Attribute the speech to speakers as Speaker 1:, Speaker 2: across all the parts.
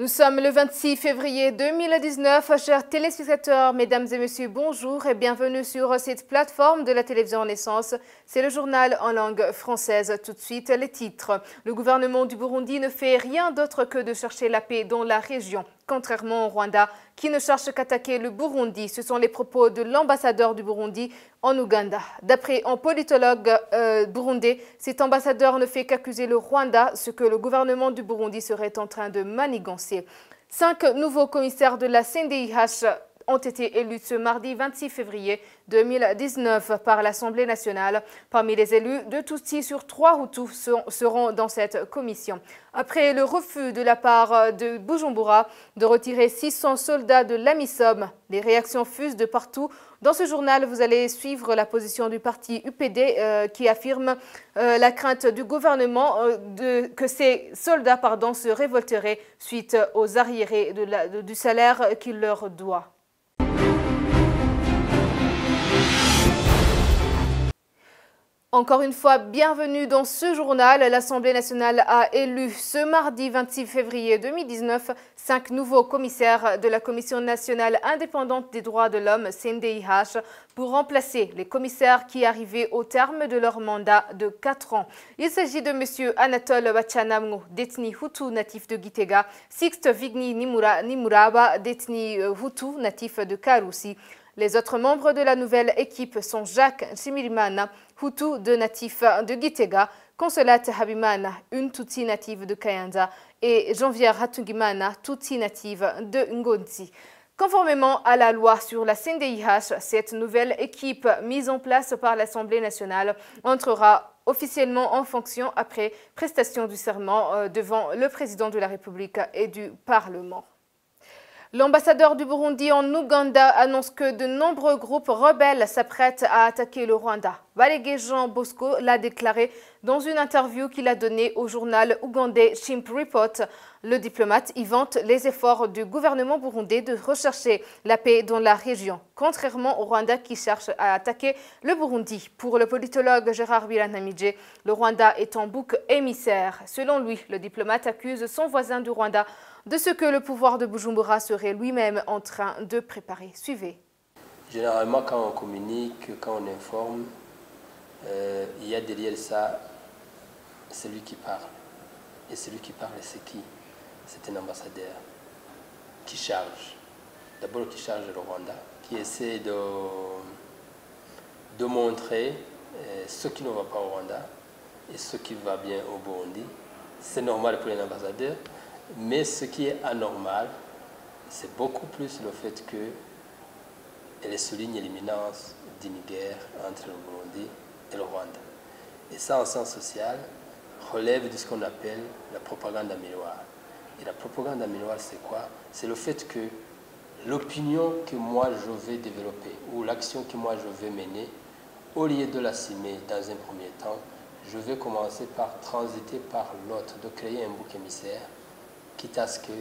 Speaker 1: Nous sommes le 26 février 2019. Chers téléspectateurs, mesdames et messieurs, bonjour et bienvenue sur cette plateforme de la télévision Renaissance. C'est le journal en langue française. Tout de suite, les titres. Le gouvernement du Burundi ne fait rien d'autre que de chercher la paix dans la région, contrairement au Rwanda qui ne cherche qu'attaquer le Burundi. Ce sont les propos de l'ambassadeur du Burundi en Ouganda. D'après un politologue burundais, cet ambassadeur ne fait qu'accuser le Rwanda, ce que le gouvernement du Burundi serait en train de manigancer. 5 nouveaux commissaires de la CNDIH ont été élus ce mardi 26 février 2019 par l'Assemblée nationale. Parmi les élus, 2 Tutsis sur 3 Hutus seront dans cette commission. Après le refus de la part de Bujumbura de retirer 600 soldats de l'AMISOM, les réactions fusent de partout. Dans ce journal, vous allez suivre la position du parti UPD qui affirme la crainte du gouvernement que ces soldats se révolteraient suite aux arriérés du salaire qu'il leur doit. Encore une fois, bienvenue dans ce journal. L'Assemblée nationale a élu ce mardi 26 février 2019 5 nouveaux commissaires de la Commission nationale indépendante des droits de l'homme, CNDIH, pour remplacer les commissaires qui arrivaient au terme de leur mandat de 4 ans. Il s'agit de M. Anatole Bachanamou, détenu Hutu natif de Gitega, Sixte Vigny Nimuraba, détenu Hutu natif de Karusi. Les autres membres de la nouvelle équipe sont Jacques Nshimirimana, Hutu de natif de Gitega, Consolate Habimana, une Tutsi native de Kayanza, et Janvière Hatungimana, Tutsi native de Ngonzi. Conformément à la loi sur la CNDIH, cette nouvelle équipe mise en place par l'Assemblée nationale entrera officiellement en fonction après prestation du serment devant le président de la République et du Parlement. L'ambassadeur du Burundi en Ouganda annonce que de nombreux groupes rebelles s'apprêtent à attaquer le Rwanda. Balege Jean Bosco l'a déclaré dans une interview qu'il a donnée au journal ougandais Chimp Report. Le diplomate y vante les efforts du gouvernement burundais de rechercher la paix dans la région, contrairement au Rwanda qui cherche à attaquer le Burundi. Pour le politologue Gérard Biranamidje, le Rwanda est un bouc émissaire. Selon lui, le diplomate accuse son voisin du Rwanda de ce que le pouvoir de Bujumbura serait lui-même en train de préparer. Suivez.
Speaker 2: Généralement, quand on communique, quand on informe, il y a derrière ça celui qui parle. Et celui qui parle, c'est qui? C'est un ambassadeur qui charge. D'abord qui charge le Rwanda, qui essaie de montrer ce qui ne va pas au Rwanda et ce qui va bien au Burundi. C'est normal pour un ambassadeur. Mais ce qui est anormal, c'est beaucoup plus le fait qu'elle souligne l'imminence d'une guerre entre le Burundi et le Rwanda. Et ça, en sens social, relève de ce qu'on appelle la propagande à miroir. Et la propagande à miroir, c'est quoi? C'est le fait que l'opinion que moi je vais développer ou l'action que moi je vais mener, au lieu de l'assumer dans un premier temps, je vais commencer par transiter par l'autre, de créer un bouc émissaire, quitte à ce que,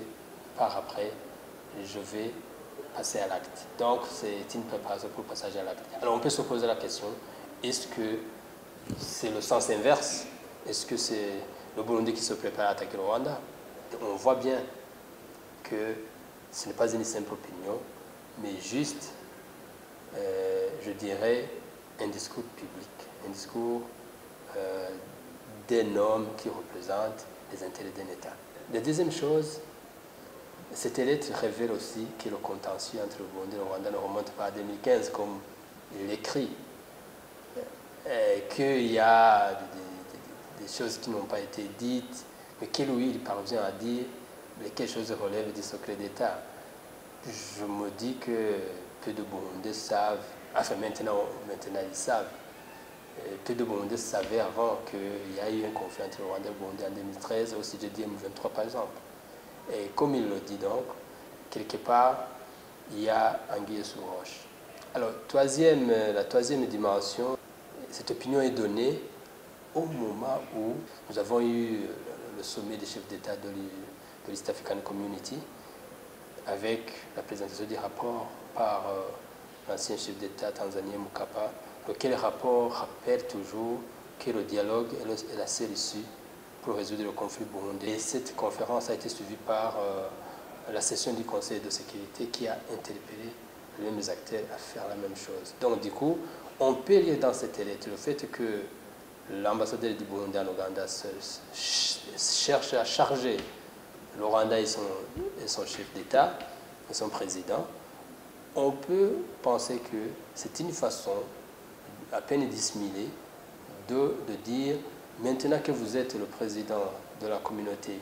Speaker 2: par après, je vais passer à l'acte. Donc, c'est une préparation pour le passage à l'acte. Alors, on peut se poser la question, est-ce que c'est le sens inverse? Est-ce que c'est le Burundi qui se prépare à attaquer le Rwanda? On voit bien que ce n'est pas une simple opinion, mais juste, je dirais, un discours public, un discours d'un homme qui représente les intérêts d'un État. La deuxième chose, cette lettre révèle aussi que le contentieux entre le Burundi et le Rwanda ne remonte pas à 2015, comme il l'écrit, qu'il y a des choses qui n'ont pas été dites, mais que lui, il parvient à dire, mais quelles choses relèvent du secret d'État. Je me dis que peu de Burundais savent, enfin maintenant ils savent, peu de Burundais savaient avant qu'il y a eu un conflit entre le Rwanda et le Burundi en 2013, au sujet du M23 par exemple. Et comme il le dit donc, quelque part, il y a anguille sous roche. Alors, la troisième dimension, cette opinion est donnée au moment où nous avons eu le sommet des chefs d'État de l'East African Community, avec la présentation du rapport par l'ancien chef d'État tanzanien Mkapa, lequel rapport rappelle toujours que le dialogue est la seule issue pour résoudre le conflit burundais. Et cette conférence a été suivie par la session du Conseil de sécurité qui a interpellé les mêmes acteurs à faire la même chose. Donc du coup, on peut lire dans cette lettre le fait que l'ambassadeur du Burundi en Ouganda cherche à charger le Rwanda et son chef d'État, et son président. On peut penser que c'est une façon à peine dissimulée de dire, maintenant que vous êtes le président de la communauté,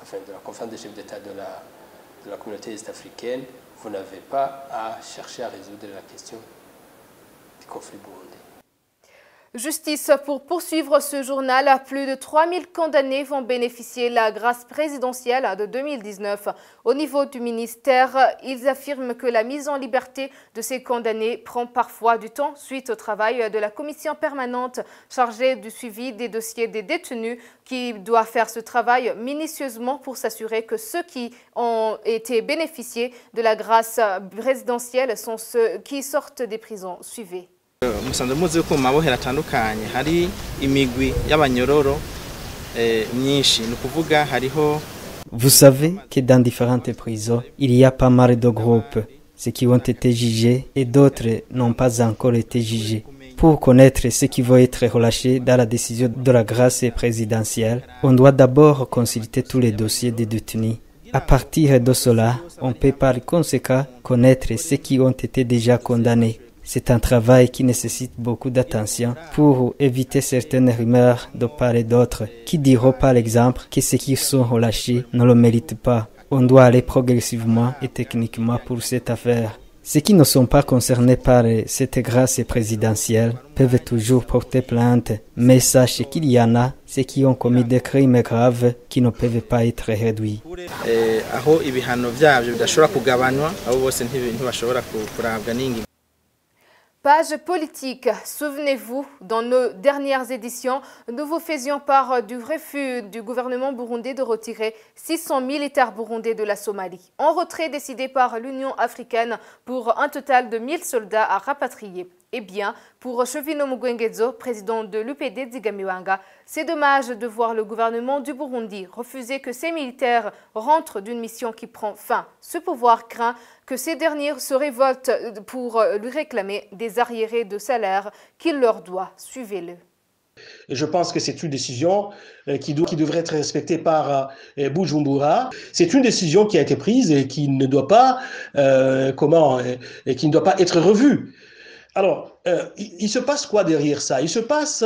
Speaker 2: enfin de la conférence des chefs d'État de la communauté est-africaine, vous n'avez pas à chercher à résoudre la question du conflit burundais.
Speaker 1: Justice pour poursuivre ce journal. Plus de 3000 condamnés vont bénéficier de la grâce présidentielle de 2019. Au niveau du ministère, ils affirment que la mise en liberté de ces condamnés prend parfois du temps suite au travail de la commission permanente chargée du suivi des dossiers des détenus qui doit faire ce travail minutieusement pour s'assurer que ceux qui ont été bénéficiés de la grâce présidentielle sont ceux qui sortent des prisons. Suivez.
Speaker 3: Musanze muzi ko mu mabohero atandukanye hari imigwi y'abanyororo myinshi ni ukuvuga hariho.
Speaker 4: Vous savez que dans différentes prisons, il y a pas mal de groupes, ceux qui ont été jugés et d'autres n'ont pas encore été jugés. Pour connaître ceux qui vont être relâchés dans la décision de la grâce présidentielle, on doit d'abord consulter tous les dossiers des détenus. À partir de cela, on peut par conséquent connaître ceux qui ont été déjà condamnés. C'est un travail qui nécessite beaucoup d'attention pour éviter certaines rumeurs de part et d'autre qui diront par exemple que ceux qui sont relâchés ne le méritent pas. On doit aller progressivement et techniquement pour cette affaire. Ceux qui ne sont pas concernés par cette grâce présidentielle peuvent toujours porter plainte, mais sachez qu'il y en a ceux qui ont commis des crimes graves qui ne peuvent pas être réduits.
Speaker 3: Aho ibihano byabyo bidashobora kugabanywa abo bose ntibashobora kurabwa n'ingingo.
Speaker 1: Page politique. Souvenez-vous, dans nos dernières éditions, nous vous faisions part du refus du gouvernement burundais de retirer 600 militaires burundais de la Somalie. En retrait décidé par l'Union africaine pour un total de 1000 soldats à rapatrier. Eh bien, pour Chevino Mugwengezo, président de l'UPD Zigamiwanga, c'est dommage de voir le gouvernement du Burundi refuser que ces militaires rentrent d'une mission qui prend fin. Ce pouvoir craint que ces derniers se révoltent pour lui réclamer des arriérés de salaire qu'il leur doit. Suivez-le.
Speaker 5: Je pense que c'est une décision qui devrait être respectée par Bujumbura. C'est une décision qui a été prise et qui ne doit pas, qui ne doit pas être revue. Alors, il se passe quoi derrière ça? Il se passe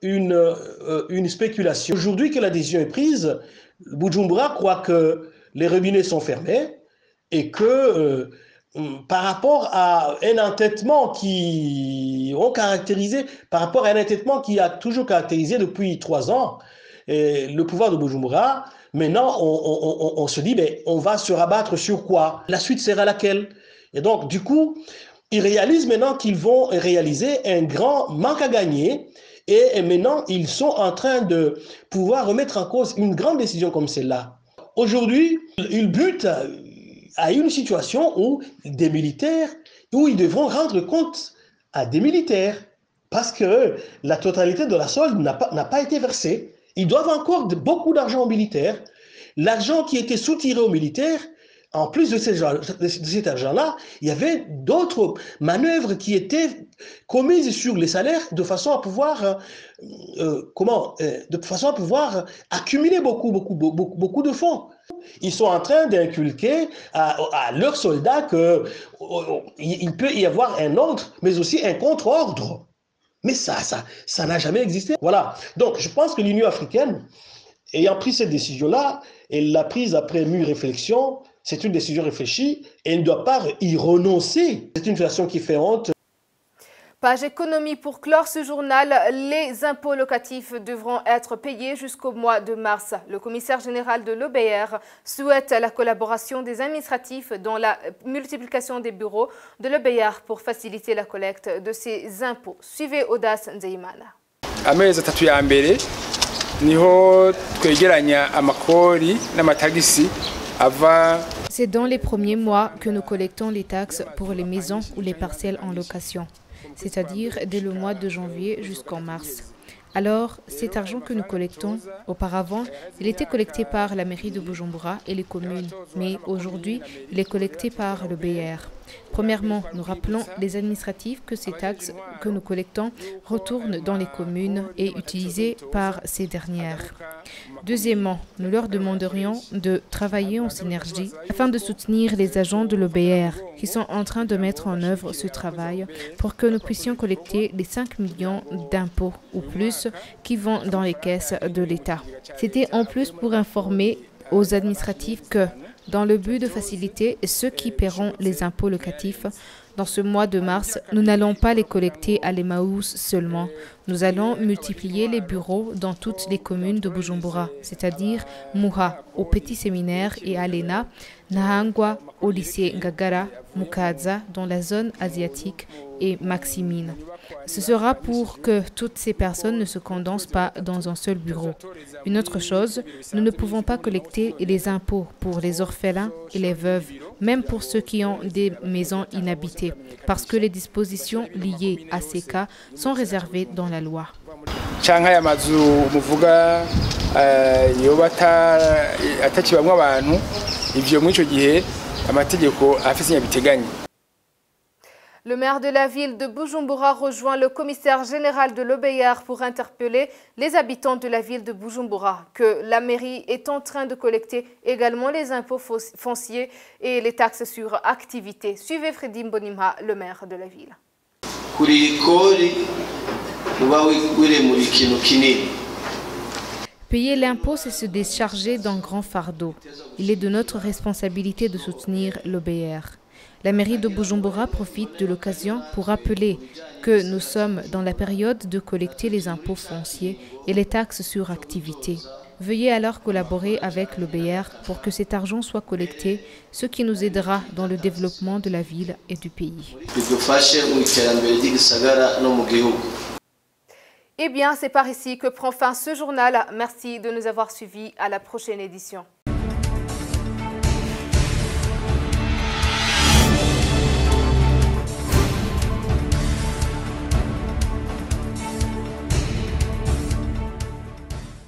Speaker 5: une spéculation. Aujourd'hui que la décision est prise, Bujumbura croit que les robinets sont fermés et que par rapport à un entêtement qui a toujours caractérisé depuis 3 ans le pouvoir de Bujumbura, maintenant on se dit, mais on va se rabattre sur quoi? La suite sera laquelle? Et donc, du coup, ils réalisent maintenant qu'ils vont réaliser un grand manque à gagner et maintenant ils sont en train de pouvoir remettre en cause une grande décision comme celle-là. Aujourd'hui, ils butent à une situation où des militaires, où ils devront rendre compte à des militaires parce que la totalité de la solde n'a pas été versée. Ils doivent encore beaucoup d'argent aux militaires. L'argent qui était soutiré aux militaires, en plus de cet argent-là, il y avait d'autres manœuvres qui étaient commises sur les salaires de façon à pouvoir, accumuler beaucoup de fonds. Ils sont en train d'inculquer à leurs soldats qu'il peut y avoir un ordre, mais aussi un contre-ordre. Mais ça n'a jamais existé. Voilà. Donc, je pense que l'Union africaine, ayant pris cette décision-là, elle l'a prise après mûre réflexion. C'est une décision réfléchie et elle ne doit pas y renoncer. C'est une façon qui fait honte.
Speaker 1: Page économie pour clore ce journal. Les impôts locatifs devront être payés jusqu'au mois de mars. Le commissaire général de l'OBR souhaite la collaboration des administratifs dans la multiplication des bureaux de l'OBR pour faciliter la collecte de ces impôts. Suivez Audace Nzeimana.
Speaker 6: Amezi 3 ya mbere niho twegeranya amakori n'amatagisi ava.
Speaker 7: C'est dans les premiers mois que nous collectons les taxes pour les maisons ou les parcelles en location, c'est-à-dire dès le mois de janvier jusqu'en mars. Alors, cet argent que nous collectons, auparavant, il était collecté par la mairie de Bujumbura et les communes, mais aujourd'hui, il est collecté par le BR. Premièrement, nous rappelons les administratifs que ces taxes que nous collectons retournent dans les communes et utilisées par ces dernières. Deuxièmement, nous leur demanderions de travailler en synergie afin de soutenir les agents de l'OBR qui sont en train de mettre en œuvre ce travail pour que nous puissions collecter les 5 millions d'impôts ou plus qui vont dans les caisses de l'État. C'était en plus pour informer aux administratifs que, dans le but de faciliter ceux qui paieront les impôts locatifs, dans ce mois de mars, nous n'allons pas les collecter à l'Emmaüs seulement. Nous allons multiplier les bureaux dans toutes les communes de Bujumbura, c'est-à-dire Muha au petit séminaire et à l'ENA, Nahangwa au lycée Ngagara, Mukaza dans la zone asiatique et Maximine. Ce sera pour que toutes ces personnes ne se condensent pas dans un seul bureau. Une autre chose, nous ne pouvons pas collecter les impôts pour les orphelins et les veuves, même pour ceux qui ont des maisons inhabitées, parce que les dispositions liées à ces cas sont réservées dans la loi.
Speaker 1: Le maire de la ville de Bujumbura rejoint le commissaire général de l'OBR pour interpeller les habitants de la ville de Bujumbura que la mairie est en train de collecter également les impôts fonciers et les taxes sur activité. Suivez Freddy Mbonimha, le maire de la ville.
Speaker 7: Payer l'impôt, c'est se décharger d'un grand fardeau. Il est de notre responsabilité de soutenir l'OBR. La mairie de Bujumbura profite de l'occasion pour rappeler que nous sommes dans la période de collecter les impôts fonciers et les taxes sur activité. Veuillez alors collaborer avec l'OBR pour que cet argent soit collecté, ce qui nous aidera dans le développement de la ville et du pays.
Speaker 1: Eh bien, c'est par ici que prend fin ce journal. Merci de nous avoir suivis. À la prochaine édition.